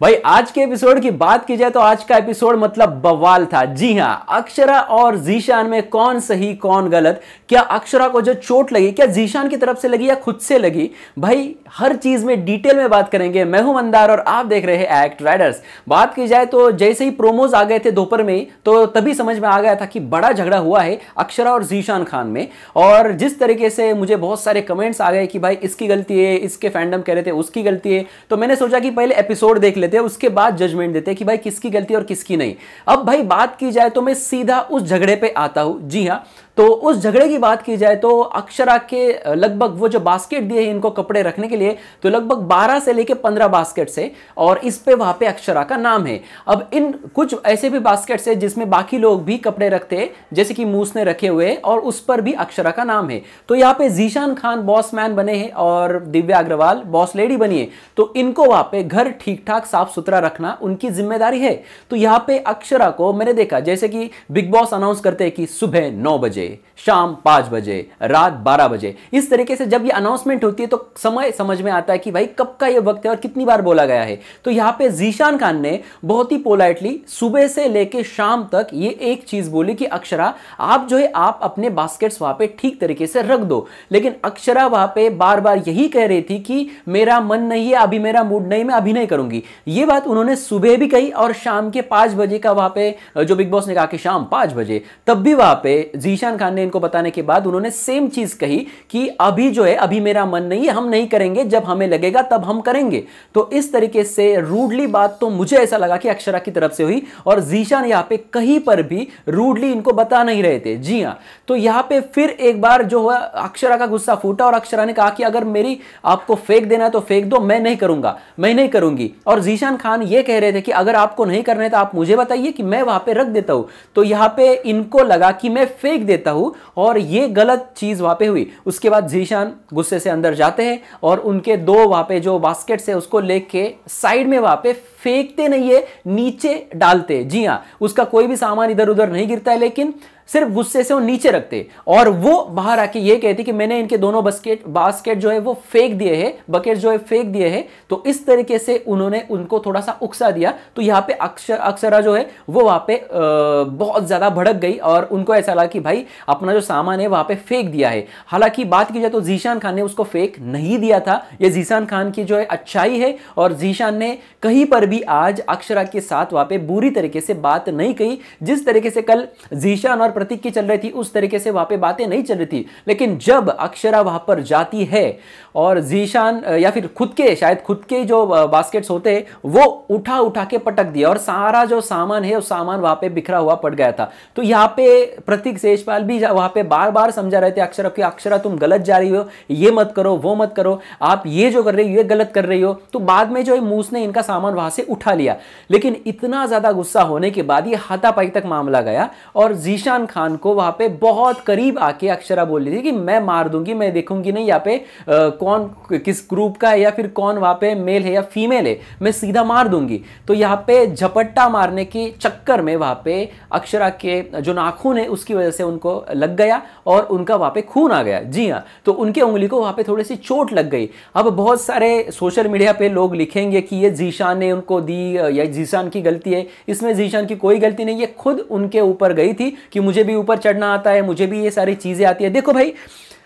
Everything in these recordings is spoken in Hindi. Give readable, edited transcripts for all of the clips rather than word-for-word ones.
भाई आज के एपिसोड की बात की जाए तो आज का एपिसोड मतलब बवाल था। जी हां, अक्षरा और जीशान में कौन सही कौन गलत, क्या अक्षरा को जो चोट लगी क्या जीशान की तरफ से लगी या खुद से लगी, भाई हर चीज में डिटेल में बात करेंगे। मैं हूं मंदार और आप देख रहे हैं एक्ट राइडर्स। बात की जाए तो जैसे ही प्रोमोज आ गए थे दोपहर में तो तभी समझ में आ गया था कि बड़ा झगड़ा हुआ है अक्षरा और जीशान खान में। और जिस तरीके से मुझे बहुत सारे कमेंट्स आ गए कि भाई इसकी गलती है, इसके फैंडम कह रहे थे उसकी गलती है, तो मैंने सोचा कि पहले एपिसोड देख लेते हैं, उसके बाद जजमेंट देते हैं कि भाई किसकी गलती और किसकी नहीं। अब भाई बात की जाए तो मैं सीधा उस झगड़े पे आता हूं। जी हां, तो उस झगड़े की बात की जाए तो अक्षरा के लगभग वो जो बास्केट दिए हैं इनको कपड़े रखने के लिए, तो लगभग 12 से लेके 15 बास्केट से, और इस पे वहां पे अक्षरा का नाम है। अब इन कुछ ऐसे भी बास्केट है जिसमें बाकी लोग भी कपड़े रखते हैं, जैसे कि मूस ने रखे हुए और उस पर भी अक्षरा का नाम है। तो यहाँ पे जीशान खान बॉस मैन बने हैं और दिव्या अग्रवाल बॉस लेडी बनी है, तो इनको वहां पे घर ठीक ठाक साफ सुथरा रखना उनकी जिम्मेदारी है। तो यहाँ पे अक्षरा को मैंने देखा जैसे कि बिग बॉस अनाउंस करते हैं कि सुबह 9 बजे, शाम 5 बजे, रात 12 बजे, इस तरीके से जब ये अनाउंसमेंट होती है तो समय समझ में आता है कि भाई कब का ये वक्त है और कितनी बार बोला गया है। तो यहां पे जीशान खान ने बहुत ही पोलाइटली सुबह से लेके शाम तक ये एक चीज बोली कि अक्षरा आप जो है आप अपने बास्केट्स वहां पे ठीक तरीके से रख दो। लेकिन अक्षरा वहां पे बार बार यही कह रही थी कि मेरा मन नहीं है, अभी मेरा मूड नहीं, मैं अभी नहीं करूंगी। ये बात उन्होंने सुबह भी कही और शाम के 5 बजे का वहां पे जो बिग बॉस ने कहा कि शाम 5 बजे, तब भी वहां पे जीशान खान ने इनको बताने के बाद उन्होंने सेम चीज कही कि अभी जो है अभी मेरा मन नहीं है, हम नहीं करेंगे, जब हमें लगेगा तब हम करेंगे। तो इस तरीके से रूडली बात तो मुझे ऐसा लगा कि अक्षरा की तरफ से हुई और जीशान यहां पे कहीं पर भी रूडली इनको बता नहीं रहे थे। जी हां, तो यहां पे फिर एक बार जो हुआ अक्षरा का गुस्सा फूटा और अक्षरा ने कहा कि अगर मेरी आपको फेंक देना है तो फेंक दो, मैं नहीं करूंगा, मैं नहीं करूंगी। और जीशान खान ये कह रहे थे कि अगर आपको नहीं करना है तो आप मुझे बताइए कि मैं वहां पे रख देता हूं। तो यहां पे इनको लगा कि मैं फेंक देता हूं और ये गलत चीज वहां पे हुई। उसके बाद जीशान गुस्से से अंदर जाते हैं और उनके दो वहां पे जो बास्केट्स है उसको लेके साइड में वहां पे फेंकते नहीं है, नीचे डालते। जी हां, उसका कोई भी सामान इधर उधर नहीं गिरता है, लेकिन सिर्फ गुस्से से वो नीचे रखते और वो बाहर आके ये कहती कि मैंने इनके दोनों बास्केट जो है वो फेंक दिए हैं, बकेट जो है फेंक दिए हैं। तो इस तरीके से उन्होंने उनको थोड़ा सा उकसा दिया। तो यहाँ पे अक्षरा जो है वो वहां पे बहुत ज्यादा भड़क गई और उनको ऐसा लगा कि भाई अपना जो सामान है वहां पे फेंक दिया है। हालांकि बात की जाए तो जीशान खान ने उसको फेंक नहीं दिया था, ये जीशान खान की जो है अच्छाई है और जीशान ने कहीं पर भी आज अक्षरा के साथ वहां पे बुरी तरीके से बात नहीं कही। जिस तरीके से कल जीशान और प्रतीक की चल रही थी उस तरीके से वहां पे बातें नहीं चल रही थी। लेकिन जब अक्षरा वहां पर जाती है और जीशान या फिर शायद खुद के जो बास्केट्स होते हैं वो उठा उठा के पटक दिया और सारा जो सामान है उस सामान वहां पे बिखरा हुआ पड़ गया था। तो यहाँ पे प्रतीक सेजपाल भी वहां पे बार बार समझा रहे थे अक्षरा कि अक्षरा तुम गलत जा रही हो, ये मत करो, वो मत करो, आप ये जो कर रही हो ये गलत कर रही हो। तो बाद में जो है मूस ने इनका सामान वहां से उठा लिया। लेकिन इतना ज्यादा गुस्सा होने के बाद ये हाथापाई तक मामला गया और जीशान खान को वहां पे बहुत करीब आके अक्षरा बोल रही थी कि मैं मार दूंगी, मैं देखूंगी नहीं यहाँ पे कौन किस ग्रुप का है या फिर कौन वहां पे मेल है या फीमेल है, मैं सीधा मार दूंगी। तो यहाँ पे झपट्टा मारने के चक्कर में वहां पे अक्षरा के जो नाखून है उसकी वजह से उनको लग गया और उनका वहां पे खून आ गया। जी हाँ, तो उनके उंगली को वहां पे थोड़ी सी चोट लग गई। अब बहुत सारे सोशल मीडिया पे लोग लिखेंगे कि ये जीशान ने उनको दी या जीशान की गलती है। इसमें जीशान की कोई गलती नहीं, ये खुद उनके ऊपर गई थी कि मुझे भी ऊपर चढ़ना आता है, मुझे भी ये सारी चीजें आती है। देखो भाई,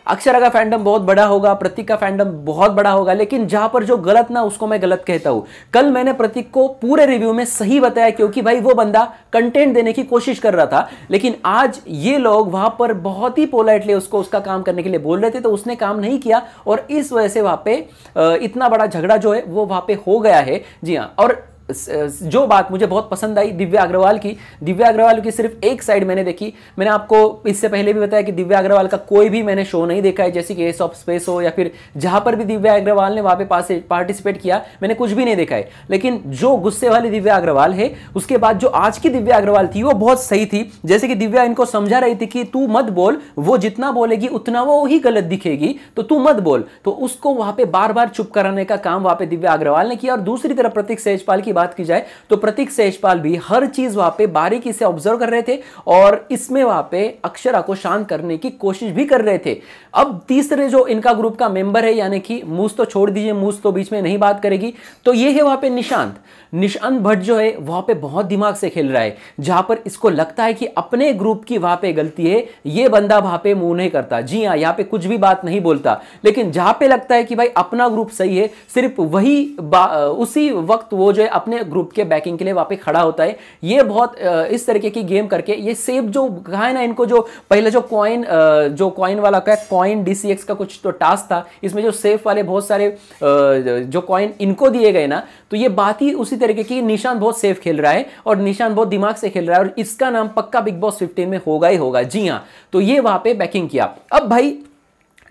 अक्षरा का फैंडम बहुत बड़ा होगा, प्रतीक का फैंडम बहुत बड़ा होगा, लेकिन जहां पर जो गलत ना उसको मैं गलत कहता हूं। कल मैंने प्रतीक को पूरे रिव्यू में सही बताया क्योंकि भाई वो बंदा कंटेंट देने की कोशिश कर रहा था, लेकिन आज ये लोग वहां पर बहुत ही पोलाइटली उसको उसका काम करने के लिए बोल रहे थे तो उसने काम नहीं किया और इस वजह से वहां पे इतना बड़ा झगड़ा जो है वो वहां पे हो गया है। जी हाँ, और जो बात मुझे बहुत पसंद आई दिव्या अग्रवाल की सिर्फ एक साइड मैंने देखी। मैंने आपको इससे पहले भी बताया कि दिव्या अग्रवाल का कोई भी मैंने शो नहीं देखा है, जैसे कि एस ऑफ स्पेस हो या फिर जहां पर भी दिव्या अग्रवाल ने वहां पे पार्टिसिपेट किया मैंने कुछ भी नहीं देखा है। लेकिन जो गुस्से वाली दिव्या अग्रवाल है उसके बाद जो आज की दिव्या अग्रवाल थी वो बहुत सही थी। जैसे कि दिव्या इनको समझा रही थी कि तू मत बोल, वो जितना बोलेगी उतना वो ही गलत दिखेगी, तो तू मत बोल। तो उसको वहां पे बार बार चुप कराने का काम वहां पे दिव्या अग्रवाल ने किया। और दूसरी तरफ प्रतीक सेजपाल की बात की जाए तो प्रतीक सेजपाल भी हर चीज वहां पे बारीकी से ऑब्जर्व कर रहे थे और इसमें वहां पे अक्षरा को शांत करने की कोशिश भी कर रहे थे। अब तीसरे जो इनका ग्रुप का मेंबर है, यानी कि मूस तो छोड़ दीजिए, मूस तो बीच में नहीं बात करेगी, तो ये है वहां पे निशांत भट्ट जो है वहां पे बहुत दिमाग से खेल रहा है। जहां पर इसको लगता है कि अपने ग्रुप की वहां पे गलती है, ये बंदा वहां पे मुंह नहीं करता, जी हां, यहां पे कुछ भी बात नहीं बोलता। लेकिन जहां पे लगता है कि भाई अपना ग्रुप सही है, सिर्फ वही उसी वक्त वो जो है अपने ग्रुप के बैकिंग के लिए वहां पे खड़ा होता है। ये बहुत इस तरीके की गेम करके ये सेफ जो कहा है ना इनको, जो पहले जो कॉइन वाला का कॉइन DCX का कुछ तो टास्क था, इसमें जो सेफ वाले बहुत सारे जो कॉइन इनको दिए गए ना, तो ये बात ही उसी तरीके की। निशांत बहुत सेफ खेल रहा है और निशांत बहुत दिमाग से खेल रहा है और इसका नाम पक्का बिग बॉस 15 में होगा ही होगा, जी हां। तो ये वहां पे बैकिंग किया। अब भाई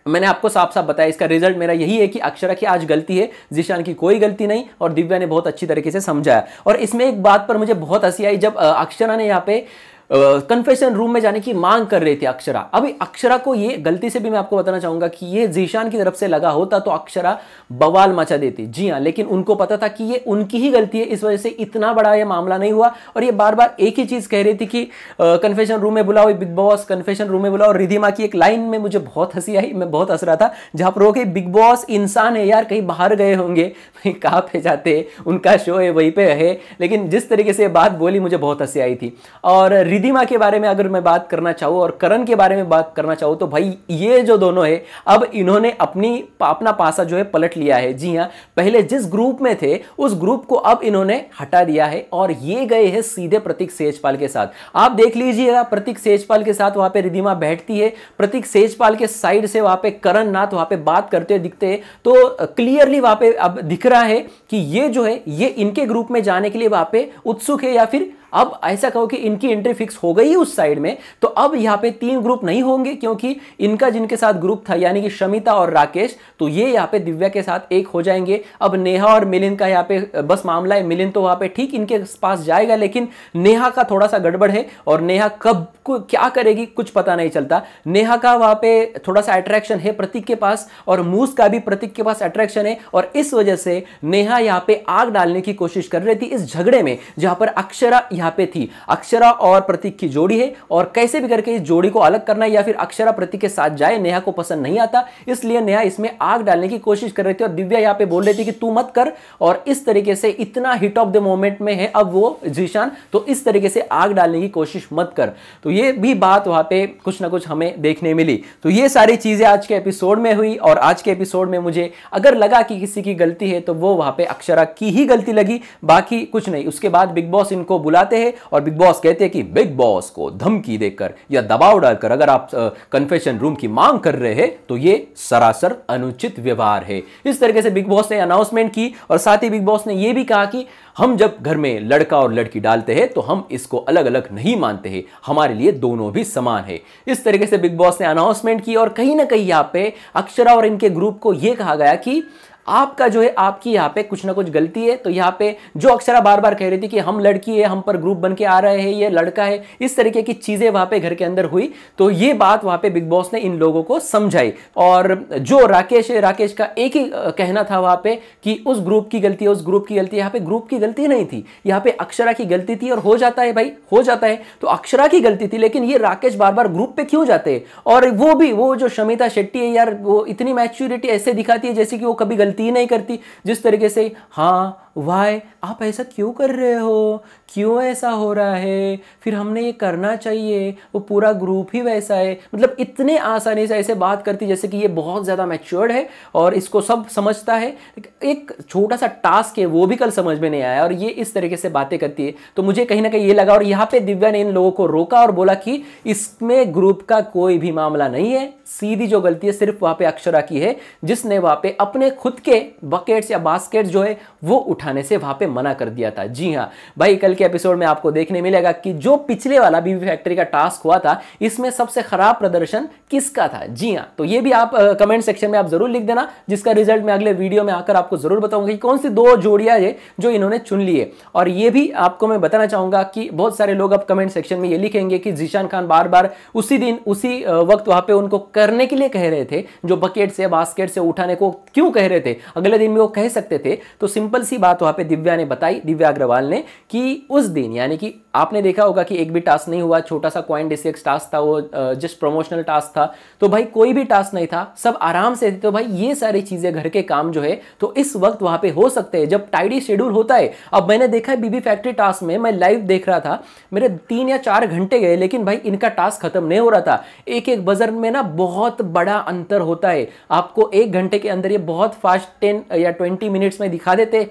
मैंने आपको साफ साफ बताया, इसका रिजल्ट मेरा यही है कि अक्षरा की आज गलती है, जीशान की कोई गलती नहीं, और दिव्या ने बहुत अच्छी तरीके से समझाया। और इसमें एक बात पर मुझे बहुत हंसी आई, जब अक्षरा ने यहाँ पे कन्फेशन रूम में जाने की मांग कर रही थी अक्षरा। अभी अक्षरा को ये गलती से भी मैं आपको बताना चाहूंगा कि ये जीशान की तरफ से लगा होता तो अक्षरा बवाल मचा देती, जी हां, लेकिन उनको पता था कि ये उनकी ही गलती है, इस वजह से इतना बड़ा ये मामला नहीं हुआ। और ये बार बार एक ही चीज कह रही थी कि कन्फेशन रूम में बुलाओ बिग बॉस, कन्फेशन रूम में बुलाओ। और रिधिमा की एक लाइन में मुझे बहुत हंसी आई, मैं बहुत हंस रहा था, जहां पर वो कि बिग बॉस इंसान है यार, कहीं बाहर गए होंगे, कहां पे जाते, उनका शो है वहीं पे है। लेकिन जिस तरीके से बात बोली मुझे बहुत हंसी आई थी। और रिधिमा के बारे में अगर मैं बात करना चाहूं और करण के बारे में बात करना चाहूं तो भाई ये जो दोनों है, अब इन्होंने अपना पासा जो है पलट लिया है। जी हां, पहले जिस ग्रुप में थे उस ग्रुप को अब इन्होंने हटा दिया है और ये गए हैं सीधे प्रतीक सेजपाल के साथ। आप देख लीजिएगा, प्रतीक सेजपाल के साथ वहां पे रिधिमा बैठती है, प्रतीक सेजपाल के साइड से वहां पे करण नाथ वहां पे बात करते हुए दिखते हैं। तो क्लियरली वहां पे अब दिख रहा है कि ये जो है ये इनके ग्रुप में जाने के लिए वहां पे उत्सुक है, या फिर अब ऐसा कहो कि इनकी एंट्री फिक्स हो गई उस साइड में। तो अब यहां पे 3 ग्रुप नहीं होंगे, क्योंकि इनका जिनके साथ ग्रुप था यानी कि शमिता और राकेश, तो ये यहां पे दिव्या के साथ एक हो जाएंगे। अब नेहा और मिलिंद का यहां पे बस मामला है, मिलिंद तो वहां पे ठीक इनके पास जाएगा, लेकिन नेहा का थोड़ा सा गड़बड़ है और नेहा कब क्या करेगी कुछ पता नहीं चलता। नेहा का वहां पे थोड़ा सा अट्रैक्शन है प्रतीक के पास, और मूस का भी प्रतीक के पास अट्रैक्शन है, और इस वजह से नेहा यहां पे आग डालने की कोशिश कर रही थी इस झगड़े में, जहां पर अक्षरा यहां पे थी। अक्षरा और प्रतीक की जोड़ी है और कैसे भी करके इस जोड़ी को अलग करना है, या फिर अक्षरा प्रतीक के साथ जाए, नेहा को पसंद नहीं आता, इसलिए नेहा इसमें आग डालने की कोशिश कर रही थी। और दिव्या यहां पे बोल रही थी कि तू मत कर, और इस तरीके से इतना हिट ऑफ द मोमेंट में है अब वो जीशान, तो इस तरीके से आग डालने की कोशिश मत कर। तो ये भी बात वहां पे कुछ ना कुछ हमें देखने मिली। तो ये सारी चीजें आज के एपिसोड में हुई, और आज के एपिसोड में मुझे अगर लगा कि किसी की गलती है तो वो वहां पे अक्षरा की ही गलती लगी, बाकी कुछ नहीं। उसके बाद बिग बॉस इनको बुलाते हैं और बिग बॉस कहते हैं कि बिग बॉस को धमकी देकर या दबाव डालकर अगर आप कन्फेशन रूम की मांग कर रहे हैं तो ये सरासर अनुचित व्यवहार है। इस तरीके से बिग बॉस ने अनाउंसमेंट की, और साथ ही बिग बॉस ने यह भी कहा कि हम जब घर में लड़का और लड़की डालते हैं तो हम इसको अलग अलग नहीं मानते हैं, हमारे लिए दोनों भी समान है। इस तरीके से बिग बॉस ने अनाउंसमेंट की, और कहीं ना कहीं यहां पे अक्षरा और इनके ग्रुप को यह कहा गया कि आपका जो है आपकी यहाँ पे कुछ ना कुछ गलती है। तो यहाँ पे जो अक्षरा बार बार कह रही थी कि हम लड़की है, हम पर ग्रुप बन के आ रहे हैं, ये लड़का है, इस तरीके की चीजें वहां पे घर के अंदर हुई। तो ये बात वहां पे बिग बॉस ने इन लोगों को समझाई। और जो राकेश है, राकेश का एक ही कहना था वहां पे कि उस ग्रुप की गलती है, उस ग्रुप की गलती है। यहाँ पे ग्रुप की गलती नहीं थी, यहाँ पे अक्षरा की गलती थी। और हो जाता है भाई, हो जाता है, तो अक्षरा की गलती थी, लेकिन ये राकेश बार बार ग्रुप पे क्यों जाते हैं? और वो जो शमिता शेट्टी है यार, वो इतनी मैच्योरिटी ऐसे दिखाती है जैसे कि वो कभी गलती ही नहीं करती, जिस तरीके से हाँ वाई आप ऐसा क्यों कर रहे हो, क्यों ऐसा हो रहा है, फिर हमने ये करना चाहिए, वो पूरा ग्रुप ही वैसा है। मतलब इतने आसानी से ऐसे बात करती जैसे कि ये बहुत ज़्यादा मैच्योर्ड है और इसको सब समझता है। एक छोटा सा टास्क है वो भी कल समझ में नहीं आया और ये इस तरीके से बातें करती है। तो मुझे कहीं ना कहीं ये लगा, और यहाँ पे दिव्या ने इन लोगों को रोका और बोला कि इसमें ग्रुप का कोई भी मामला नहीं है, सीधी जो गलती है सिर्फ वहाँ पे अक्षरा की है, जिसने वहाँ पे अपने खुद के बकेट्स या बास्केट जो है वो उठाने से वहाँ पे मना कर दिया था। जी हाँ भाई, कल के एपिसोड में आपको देखने मिलेगा कि जो पिछले वाला बीबी फैक्ट्री का टास्क हुआ था, इसमें सबसे खराब प्रदर्शन किसका था। जी हाँ, तो ये भी आप कमेंट सेक्शन में आप जरूर लिख देना, जिसका रिजल्ट मैं अगले वीडियो में आकर आपको जरूर बताऊंगा कि कौन सी दो जोड़ियां है जो इन्होंने चुन ली है। और ये भी आपको मैं बताना चाहूंगा कि बहुत सारे लोग अब कमेंट सेक्शन में ये लिखेंगे कि जीशान खान बार बार उसी दिन उसी वक्त वहां पे उनको करने के लिए कह रहे थे, जो बकेट से बास्केट से उठाने को क्यों कह रहे थे, अगले दिन में वो कह सकते थे। तो सिंपल सी बात वहां पे दिव्या ने बताई, दिव्या अग्रवाल ने, कि उस दिन यानी कि आपने देखा होगा कि एक भी टास्क नहीं हुआ, छोटा सा कॉइन डिसेक्स टास्क था, वो जस्ट प्रमोशनल टास्क था, तो भाई कोई भी टास्क नहीं था, सब आराम से थे। तो भाई ये सारी चीजें, घर के काम जो है तो इस वक्त वहां पे हो सकते हैं जब टाइडी शेड्यूल होता है। अब मैंने देखा है बीबी फैक्ट्री टास्क में, मैं लाइव देख रहा था, मेरे 3 या 4 घंटे गए, लेकिन भाई इनका टास्क खत्म नहीं हो रहा था। एक एक बजर में ना बहुत बड़ा अंतर होता है। आपको 1 घंटे के अंदर ये बहुत फास्ट 10 या 20 मिनट्स में दिखा देते,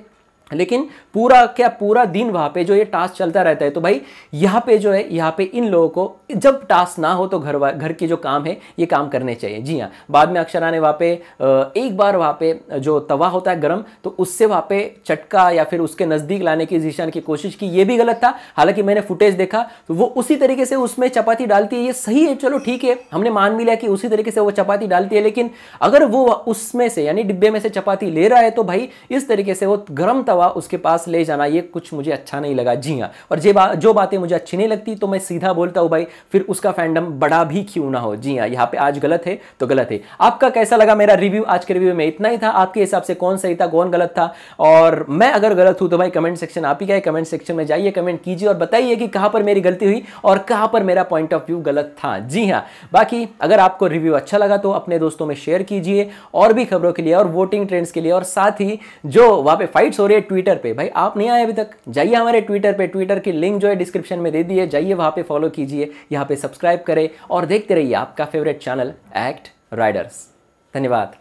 लेकिन पूरा दिन वहां पे जो ये टास्क चलता रहता है। तो भाई यहाँ पे जो है, यहाँ पे इन लोगों को जब टास्क ना हो तो घर के जो काम है ये काम करने चाहिए। जी हाँ, बाद में अक्षरा ने वहाँ पे एक बार वहाँ पे जो तवा होता है गर्म, तो उससे वहाँ पे चटका या फिर उसके नज़दीक लाने की जीशान की कोशिश की, ये भी गलत था। हालांकि मैंने फुटेज देखा तो वो उसी तरीके से उसमें चपाती डालती है, ये सही है, चलो ठीक है, हमने मान भी लिया कि उसी तरीके से वो चपाती डालती है, लेकिन अगर वो उसमें से यानी डिब्बे में से चपाती ले रहा है तो भाई इस तरीके से वो गर्म उसके पास ले जाना, ये कुछ मुझे अच्छा नहीं लगा। जी हाँ, और जो बातें मुझे अच्छी नहीं लगती तो मैं सीधा बोलता हूं भाई, फिर उसका फैंडम बड़ा भी क्यों ना हो। जी हाँ, यहाँ पे आज गलत है तो गलत है। आपका कैसा लगा मेरा रिव्यू? आज के रिव्यू में इतना ही था। आपके हिसाब से कौन सही था, कौन गलत था? और मैं अगर गलत हूं तो भाई कमेंट सेक्शन आप ही का है, कमेंट सेक्शन में जाइए, कमेंट कीजिए और बताइए कि कहां पर मेरी गलती हुई और कहां पर मेरा पॉइंट ऑफ व्यू गलत था। जी हाँ, बाकी अगर आपको रिव्यू अच्छा लगा तो अपने दोस्तों में शेयर कीजिए, और भी खबरों के लिए और वोटिंग ट्रेंड्स के लिए, और साथ ही जो वहां पे फाइट्स हो रही है ट्विटर पे, भाई आप नहीं आए अभी तक, जाइए हमारे ट्विटर पे, ट्विटर की लिंक जो है डिस्क्रिप्शन में दे दी है, जाइए वहां पे फॉलो कीजिए, यहाँ पे सब्सक्राइब करें और देखते रहिए आपका फेवरेट चैनल एक्ट राइडर्स। धन्यवाद।